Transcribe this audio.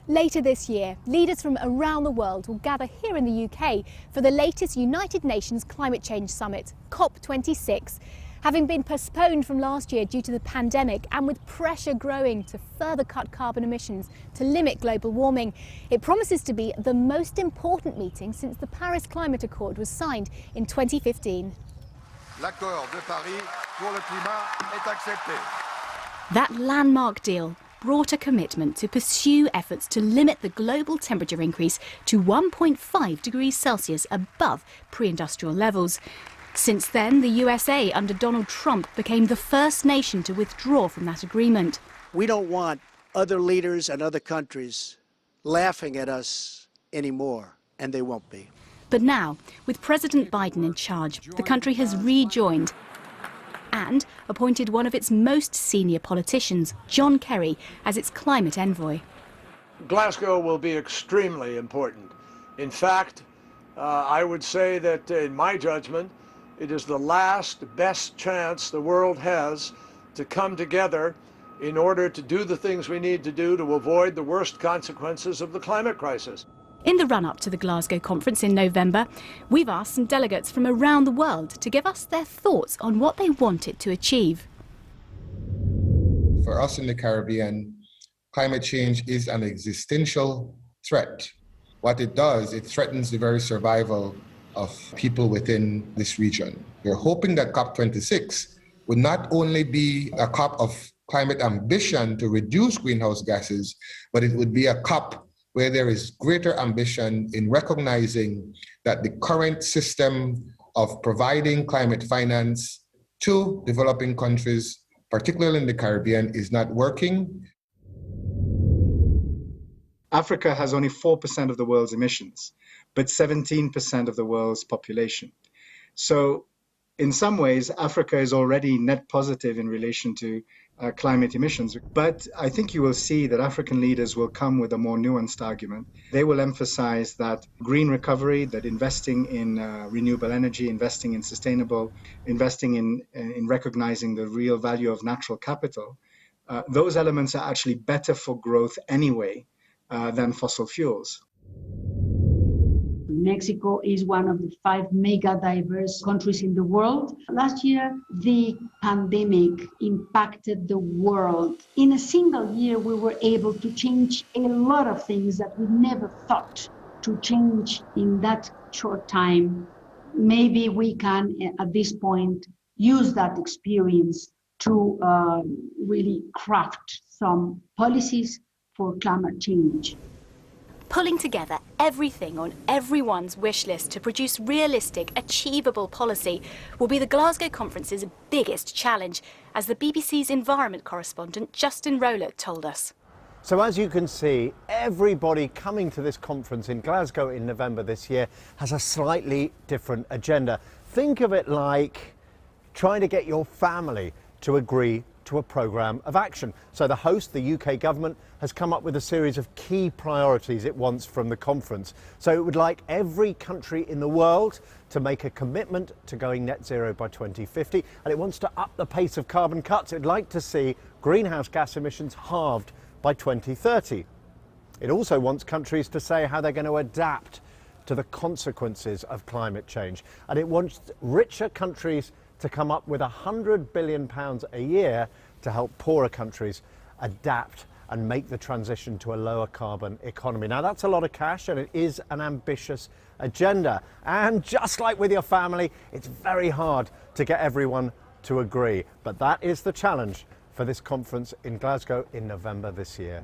Later this year, leaders from around the world will gather here in the UK for the latest United Nations Climate Change Summit, COP26. Having been postponed from last year due to the pandemic and with pressure growing to further cut carbon emissions to limit global warming, it promises to be the most important meeting since the Paris Climate Accord was signed in 2015. L'accord de Paris pour le climat est accepté. That landmark deal brought a commitment to pursue efforts to limit the global temperature increase to 1.5 degrees Celsius above pre-industrial levels. Since then, the USA under Donald Trump became the first nation to withdraw from that agreement. We don't want other leaders and other countries laughing at us anymore, and they won't be. But now, with President Biden in charge, the country has rejoined and appointed one of its most senior politicians, John Kerry, as its climate envoy. Glasgow will be extremely important. In fact, I would say that, in my judgment, it is the last best chance the world has to come together in order to do the things we need to do to avoid the worst consequences of the climate crisis. In the run-up to the Glasgow conference in November, we've asked some delegates from around the world to give us their thoughts on what they want it to achieve. For us in the Caribbean, climate change is an existential threat. What it does, it threatens the very survival of people within this region. We're hoping that COP26 would not only be a COP of climate ambition to reduce greenhouse gases, but it would be a COP where there is greater ambition in recognizing that the current system of providing climate finance to developing countries, particularly in the Caribbean, is not working. Africa has only 4% of the world's emissions, but 17% of the world's population. So in some ways, Africa is already net positive in relation to climate emissions. But I think you will see that African leaders will come with a more nuanced argument. They will emphasize that green recovery, that investing in renewable energy, investing in sustainable, investing in recognizing the real value of natural capital, those elements are actually better for growth anyway than fossil fuels. Mexico is one of the 5 mega diverse countries in the world. Last year, the pandemic impacted the world. In a single year, we were able to change a lot of things that we never thought to change in that short time. Maybe we can, at this point, use that experience to really craft some policies for climate change. Pulling together everything on everyone's wish list to produce realistic, achievable policy will be the Glasgow conference's biggest challenge, as the BBC's environment correspondent Justin Rowlett told us. So as you can see, everybody coming to this conference in Glasgow in November this year has a slightly different agenda. Think of it like trying to get your family to agree to a programme of action. So the host, the UK government, has come up with a series of key priorities it wants from the conference. So it would like every country in the world to make a commitment to going net zero by 2050, and it wants to up the pace of carbon cuts. It'd like to see greenhouse gas emissions halved by 2030. It also wants countries to say how they're going to adapt to the consequences of climate change. And it wants richer countries to come up with £100 billion a year to help poorer countries adapt and make the transition to a lower carbon economy. Now that's a lot of cash, and it is an ambitious agenda. And just like with your family, it's very hard to get everyone to agree. But that is the challenge for this conference in Glasgow in November this year.